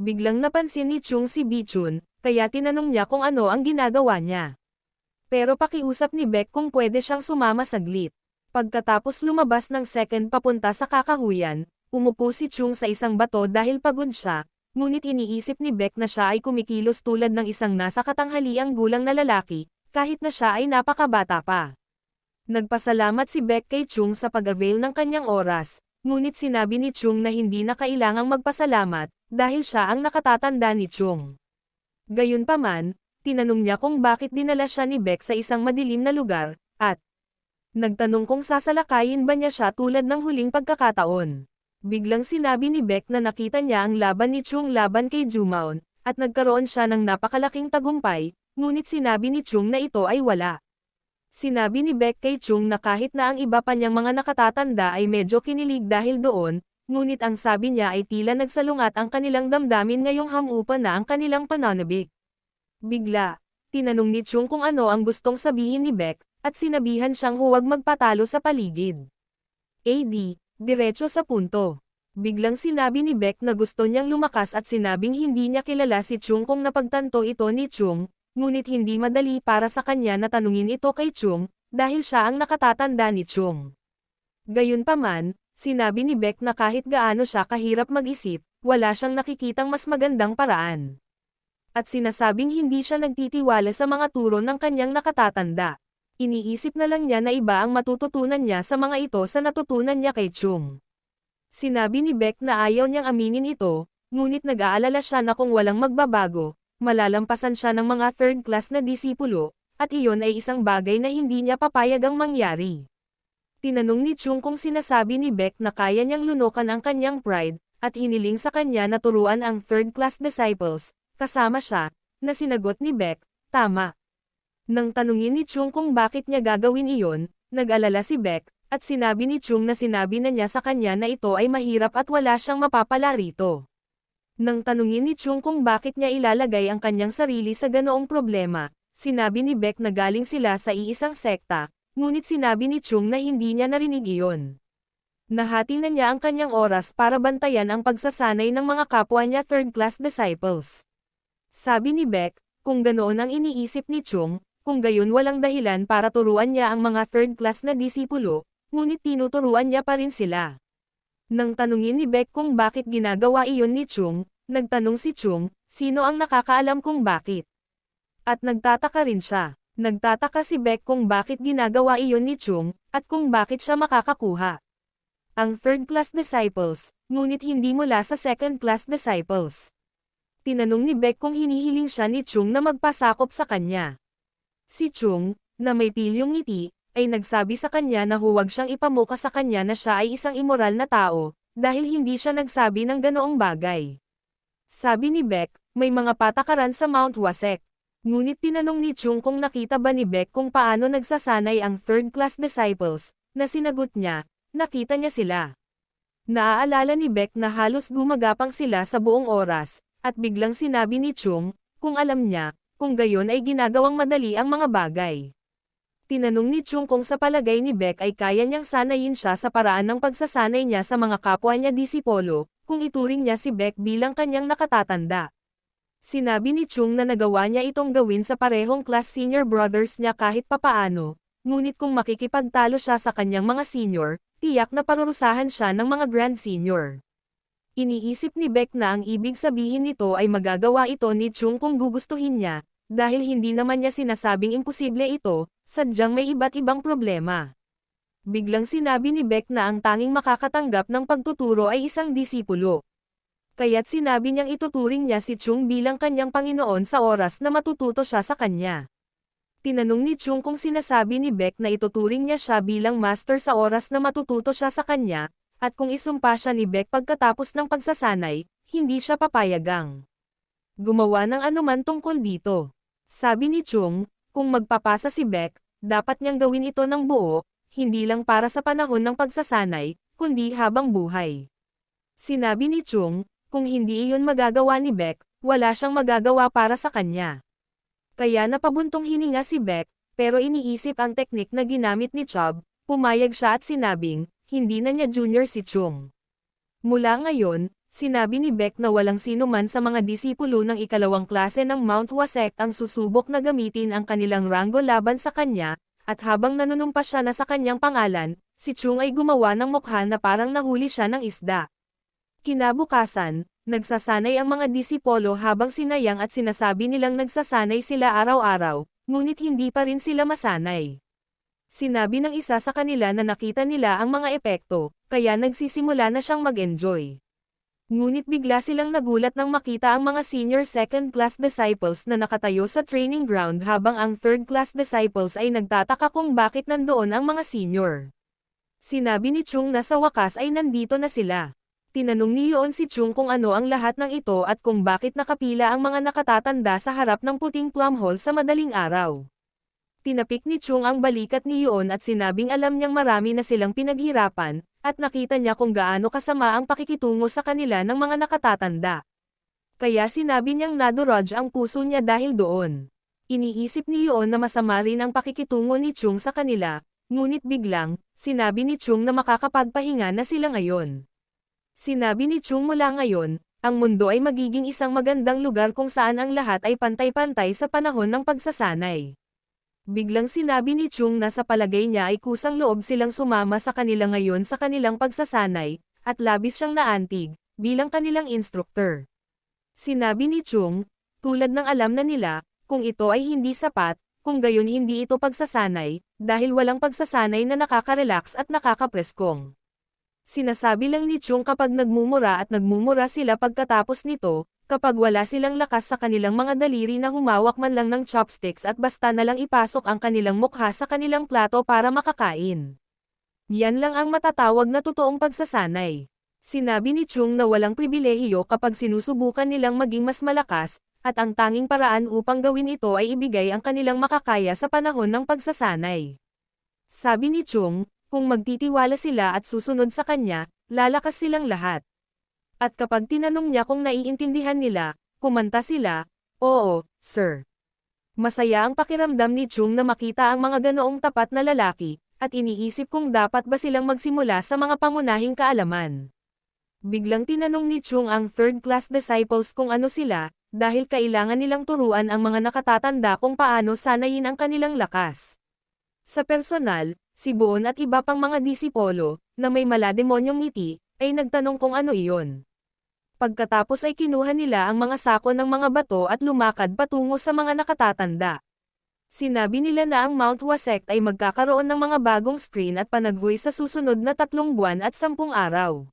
Biglang napansin ni Chung si Bichun, kaya tinanong niya kung ano ang ginagawa niya. Pero pakiusap ni Beck kung pwede siyang sumama saglit. Pagkatapos lumabas ng second papunta sa kakahuyan, umupo si Chung sa isang bato dahil pagod siya, ngunit iniisip ni Beck na siya ay kumikilos tulad ng isang nasa katanghaliang gulang na lalaki, kahit na siya ay napakabata pa. Nagpasalamat si Beck kay Chung sa pag-avail ng kanyang oras, ngunit sinabi ni Chung na hindi na kailangang magpasalamat, dahil siya ang nakatatanda ni Chung. Gayunpaman, tinanong niya kung bakit dinala siya ni Beck sa isang madilim na lugar, at nagtanong kung sasalakayin ba niya siya tulad ng huling pagkakataon. Biglang sinabi ni Beck na nakita niya ang laban ni Chung laban kay Jumaon, at nagkaroon siya ng napakalaking tagumpay, ngunit sinabi ni Chung na ito ay wala. Sinabi ni Beck kay Chung na kahit na ang iba pa niyang mga nakatatanda ay medyo kinilig dahil doon, ngunit ang sabi niya ay tila nagsalungat ang kanilang damdamin ngayong hamupa na ang kanilang pananabik. Bigla, tinanong ni Chung kung ano ang gustong sabihin ni Beck, at sinabihan siyang huwag magpatalo sa paligid. AD, diretso sa punto. Biglang sinabi ni Beck na gusto niyang lumakas at sinabing hindi niya kilala si Chung kung napagtanto ito ni Chung, ngunit hindi madali para sa kanya na tanungin ito kay Chung, dahil siya ang nakatatanda ni Chung. Gayunpaman, sinabi ni Beck na kahit gaano siya kahirap mag-isip, wala siyang nakikitang mas magandang paraan. At sinasabing hindi siya nagtitiwala sa mga turo ng kanyang nakatatanda. Iniisip na lang niya na iba ang matututunan niya sa mga ito sa natutunan niya kay Chung. Sinabi ni Beck na ayaw niyang aminin ito, ngunit nag-aalala siya na kung walang magbabago, malalampasan siya ng mga third-class na disipulo, at iyon ay isang bagay na hindi niya papayagang mangyari. Tinanong ni Chung kung sinasabi ni Beck na kaya niyang lunukan ang kanyang pride, at hiniling sa kanya na turuan ang third-class disciples, kasama siya, na sinagot ni Beck, tama. Nang tanungin ni Chung kung bakit niya gagawin iyon, nag-alala si Beck, at sinabi ni Chung na sinabi na niya sa kanya na ito ay mahirap at wala siyang mapapala rito. Nang tanungin ni Chung kung bakit niya ilalagay ang kanyang sarili sa ganoong problema, sinabi ni Beck na galing sila sa iisang sekta, ngunit sinabi ni Chung na hindi niya narinig iyon. Nahati na niya ang kanyang oras para bantayan ang pagsasanay ng mga kapwa niya third-class disciples. Sabi ni Beck, kung ganoon ang iniisip ni Chung, kung gayon walang dahilan para turuan niya ang mga third-class na disipulo, ngunit tinuturuan niya pa rin sila. Nang tanungin ni Beck kung bakit ginagawa iyon ni Chung, nagtanong si Chung, sino ang nakakaalam kung bakit? At nagtataka rin siya. Nagtataka si Beck kung bakit ginagawa iyon ni Chung, at kung bakit siya makakakuha ang third-class disciples, ngunit hindi mula sa second-class disciples. Tinanong ni Beck kung hinihiling siya ni Chung na magpasakop sa kanya. Si Chung, na may pilyong ngiti, ay nagsabi sa kanya na huwag siyang ipamuka sa kanya na siya ay isang immoral na tao, dahil hindi siya nagsabi ng ganoong bagay. Sabi ni Beck, may mga patakaran sa Mount Wasek. Ngunit tinanong ni Chung kung nakita ba ni Beck kung paano nagsasanay ang third-class disciples, na sinagot niya, nakita niya sila. Naaalala ni Beck na halos gumagapang sila sa buong oras, at biglang sinabi ni Chung, kung alam niya, kung gayon ay ginagawang madali ang mga bagay. Tinanong ni Chung kung sa palagay ni Beck ay kaya niyang sanayin siya sa paraan ng pagsasanay niya sa mga kapwa niya disipolo, kung ituring niya si Beck bilang kanyang nakatatanda. Sinabi ni Chung na nagawa niya itong gawin sa parehong class senior brothers niya kahit papaano, ngunit kung makikipagtalo siya sa kanyang mga senior, tiyak na parurusahan siya ng mga grand senior. Iniisip ni Beck na ang ibig sabihin nito ay magagawa ito ni Chung kung gugustuhin niya, dahil hindi naman niya sinasabing imposible ito, sadyang may iba't ibang problema. Biglang sinabi ni Beck na ang tanging makakatanggap ng pagtuturo ay isang disipulo. Kaya't sinabi niyang ituturing niya si Chung bilang kanyang Panginoon sa oras na matututo siya sa kanya. Tinanong ni Chung kung sinasabi ni Beck na ituturing niya siya bilang master sa oras na matututo siya sa kanya, at kung isumpa siya ni Beck pagkatapos ng pagsasanay, hindi siya papayagang gumawa ng anuman tungkol dito. Sabi ni Chung, kung magpapasa si Beck, dapat niyang gawin ito ng buo, hindi lang para sa panahon ng pagsasanay, kundi habang buhay. Sinabi ni Chung, kung hindi iyon magagawa ni Beck, wala siyang magagawa para sa kanya. Kaya napabuntong hininga si Beck, pero iniisip ang teknik na ginamit ni Chubb, pumayag siya at sinabing, hindi na niya junior si Chung. Mula ngayon, Sinabi ni Beck na walang sino man sa mga disipulo ng ikalawang klase ng Mount Hua sect ang susubok na gamitin ang kanilang ranggo laban sa kanya, at habang nanunumpa siya na sa kanyang pangalan, si Chung ay gumawa ng mukha na parang nahuli siya ng isda. Kinabukasan, nagsasanay ang mga disipolo habang sinayang at sinasabi nilang nagsasanay sila araw-araw, ngunit hindi pa rin sila masanay. Sinabi ng isa sa kanila na nakita nila ang mga epekto, kaya nagsisimula na siyang mag-enjoy. Ngunit bigla silang nagulat nang makita ang mga senior second-class disciples na nakatayo sa training ground habang ang third-class disciples ay nagtataka kung bakit nandoon ang mga senior. Sinabi ni Chung na sa wakas ay nandito na sila. Tinanong ni Yoon si Chung kung ano ang lahat ng ito at kung bakit nakapila ang mga nakatatanda sa harap ng puting plum hole sa madaling araw. Tinapik ni Chung ang balikat ni Yoon at sinabing alam niyang marami na silang pinaghirapan, at nakita niya kung gaano kasama ang pakikitungo sa kanila ng mga nakatatanda. Kaya sinabi niyang naduraj ang puso niya dahil doon. Iniisip ni Yoon na masama rin ang pakikitungo ni Chung sa kanila, ngunit biglang, sinabi ni Chung na makakapagpahinga na sila ngayon. Sinabi ni Chung mula ngayon, ang mundo ay magiging isang magandang lugar kung saan ang lahat ay pantay-pantay sa panahon ng pagsasanay. Biglang sinabi ni Chung na sa palagay niya ay kusang loob silang sumama sa kanila ngayon sa kanilang pagsasanay, at labis siyang naantig, bilang kanilang instructor. Sinabi ni Chung, tulad ng alam na nila, kung ito ay hindi sapat, kung gayon hindi ito pagsasanay, dahil walang pagsasanay na nakaka-relax at nakakapreskong. Sinasabi lang ni Chung kapag nagmumura at nagmumura sila pagkatapos nito, kapag wala silang lakas sa kanilang mga daliri na humawak man lang ng chopsticks at basta na lang ipasok ang kanilang mukha sa kanilang plato para makakain. Yan lang ang matatawag na totoong pagsasanay. Sinabi ni Chung na walang pribilehiyo kapag sinusubukan nilang maging mas malakas, at ang tanging paraan upang gawin ito ay ibigay ang kanilang makakaya sa panahon ng pagsasanay. Sabi ni Chung, kung magtitiwala sila at susunod sa kanya, lalakas silang lahat. At kapag tinanong niya kung naiintindihan nila, kumanta sila, "Oo, sir." Masaya ang pakiramdam ni Chung na makita ang mga ganoong tapat na lalaki, at iniisip kung dapat ba silang magsimula sa mga pangunahing kaalaman. Biglang tinanong ni Chung ang third-class disciples kung ano sila, dahil kailangan nilang turuan ang mga nakatatanda kung paano sanayin ang kanilang lakas. Sa personal, si Boon at iba pang mga disipolo, na may malademonyong ngiti, ay nagtanong kung ano iyon. Pagkatapos ay kinuha nila ang mga sako ng mga bato at lumakad patungo sa mga nakatatanda. Sinabi nila na ang Mount Hua sect ay magkakaroon ng mga bagong screen at panaghoy sa susunod na 3 buwan at 10 araw.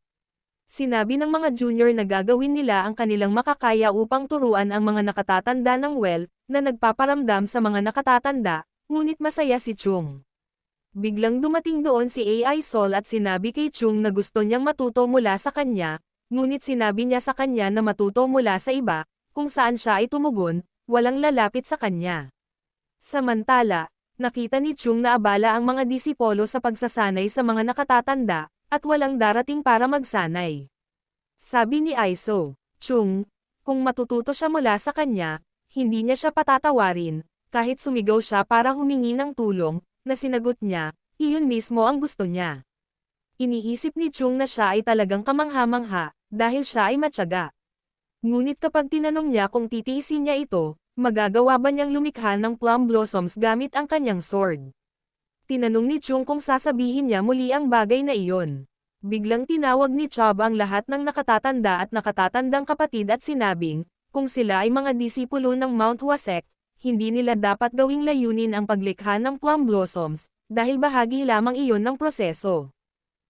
Sinabi ng mga junior na gagawin nila ang kanilang makakaya upang turuan ang mga nakatatanda ng na nagpaparamdam sa mga nakatatanda, ngunit masaya si Chung. Biglang dumating doon si AI Sol at sinabi kay Chung na gusto niyang matuto mula sa kanya, ngunit sinabi niya sa kanya na matuto mula sa iba, kung saan siya ay tumugon, walang lalapit sa kanya. Samantala, nakita ni Chung na abala ang mga disipolo sa pagsasanay sa mga nakatatanda, at walang darating para magsanay. Sabi ni Aiso, Chung, kung matututo siya mula sa kanya, hindi niya siya patatawarin, kahit sumigaw siya para humingi ng tulong, na sinagot niya, iyon mismo ang gusto niya. Iniisip ni Chung na siya ay talagang kamangha-mangha, dahil siya ay matyaga. Ngunit kapag tinanong niya kung titiisin niya ito, magagawa ba niyang lumikha ng plum blossoms gamit ang kanyang sword? Tinanong ni Chung kung sasabihin niya muli ang bagay na iyon. Biglang tinawag ni Chubb ang lahat ng nakatatanda at nakatatandang kapatid at sinabing, kung sila ay mga disipulo ng Mount Hua sect, hindi nila dapat gawing layunin ang paglikha ng plum blossoms, dahil bahagi lamang iyon ng proseso.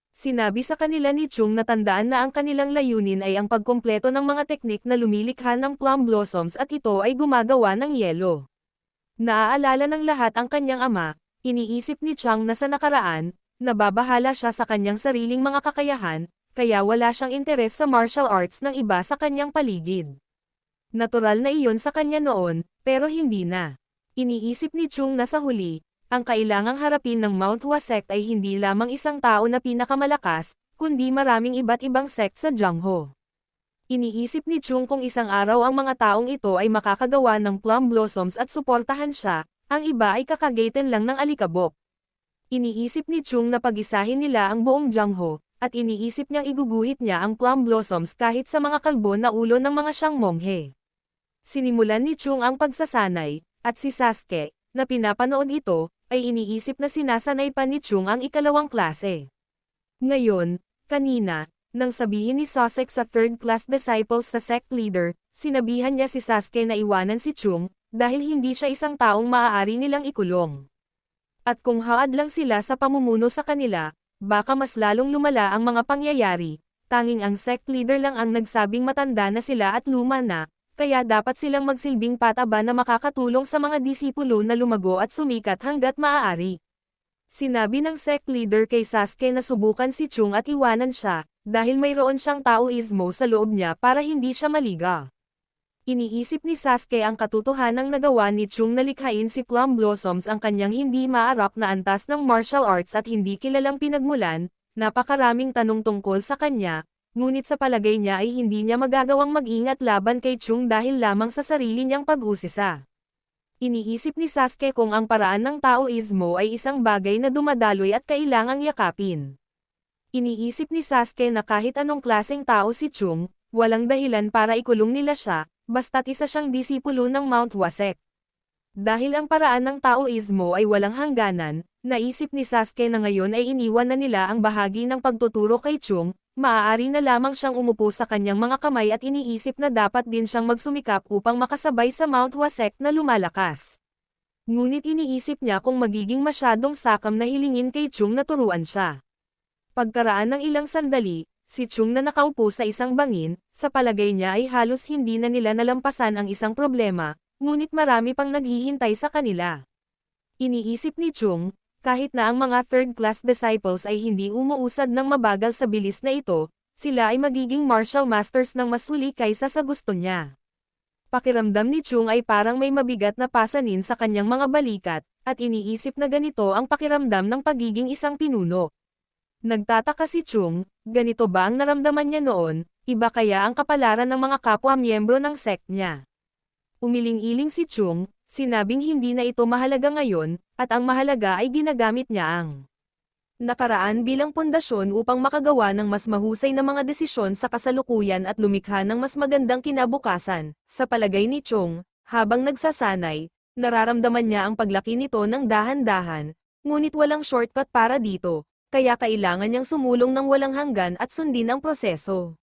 Sinabi sa kanila ni Chung na tandaan na ang kanilang layunin ay ang pagkumpleto ng mga teknik na lumilikha ng plum blossoms at ito ay gumagawa ng yelo. Naaalala ng lahat ang kanyang ama, iniisip ni Chung na sa nakaraan, nababahala siya sa kanyang sariling mga kakayahan, kaya wala siyang interes sa martial arts ng iba sa kanyang paligid. Natural na iyon sa kanya noon, pero hindi na. Iniisip ni Chung na sa huli, ang kailangang harapin ng Mount Hua sect ay hindi lamang isang tao na pinakamalakas, kundi maraming iba't ibang sect sa Jiangho. Iniisip ni Chung kung isang araw ang mga taong ito ay makakagawa ng plum blossoms at suportahan siya, ang iba ay kakagaitan lang ng alikabok. Iniisip ni Chung na pag-isahin nila ang buong Jiangho, at iniisip niyang iguguhit niya ang plum blossoms kahit sa mga kalbo na ulo ng mga siyang monghe. Sinimulan ni Chung ang pagsasanay, at si Sasuke, na pinapanood ito, ay iniisip na sinasanay pa ni Chung ang ikalawang klase. Ngayon, kanina, nang sabihin ni Sasuke sa third-class disciples sa sect leader, sinabihan niya si Sasuke na iwanan si Chung, dahil hindi siya isang taong maaari nilang ikulong. At kung haad lang sila sa pamumuno sa kanila, baka mas lalong lumala ang mga pangyayari, tanging ang sect leader lang ang nagsabing matanda na sila at luma na, kaya dapat silang magsilbing pataba na makakatulong sa mga disipulo na lumago at sumikat hanggat maaari. Sinabi ng sect leader kay Sasuke na subukan si Chung at iwanan siya, dahil mayroon siyang Taoismo sa loob niya para hindi siya maliga. Iniisip ni Sasuke ang katotohanang nagawa ni Chung na likhain si Plum Blossoms ang kanyang hindi maarap na antas ng martial arts at hindi kilalang pinagmulan, napakaraming tanong tungkol sa kanya, ngunit sa palagay niya ay hindi niya magagawang mag-ingat laban kay Chung dahil lamang sa sarili niyang pag-usisa. Iniisip ni Sasuke kung ang paraan ng Taoismo ay isang bagay na dumadaloy at kailangang yakapin. Iniisip ni Sasuke na kahit anong klaseng tao si Chung, walang dahilan para ikulong nila siya, basta't isa siyang disipulo ng Mount Wasek. Dahil ang paraan ng Taoismo ay walang hangganan, naisip ni Sasuke na ngayon ay iniwan na nila ang bahagi ng pagtuturo kay Chung, maaari na lamang siyang umupo sa kanyang mga kamay at iniisip na dapat din siyang magsumikap upang makasabay sa Mount Wasek na lumalakas. Ngunit iniisip niya kung magiging masyadong sakam na hilingin kay Chung na turuan siya. Pagkaraan ng ilang sandali, si Chung na nakaupo sa isang bangin, sa palagay niya ay halos hindi na nila nalampasan ang isang problema, ngunit marami pang naghihintay sa kanila. Iniisip ni Chung, kahit na ang mga third-class disciples ay hindi umuusad ng mabagal sa bilis na ito, sila ay magiging martial masters ng mas huli kaysa sa gusto niya. Pakiramdam ni Chung ay parang may mabigat na pasanin sa kanyang mga balikat, at iniisip na ganito ang pakiramdam ng pagiging isang pinuno. Nagtataka si Chung, ganito ba ang naramdaman niya noon, iba kaya ang kapalaran ng mga kapwa-miyembro ng sect niya? Umiling-iling si Chung, sinabing hindi na ito mahalaga ngayon, at ang mahalaga ay ginagamit niya ang nakaraan bilang pundasyon upang makagawa ng mas mahusay na mga desisyon sa kasalukuyan at lumikha ng mas magandang kinabukasan. Sa palagay ni Chung, habang nagsasanay, nararamdaman niya ang paglaki nito ng dahan-dahan, ngunit walang shortcut para dito, kaya kailangan niyang sumulong ng walang hanggan at sundin ang proseso.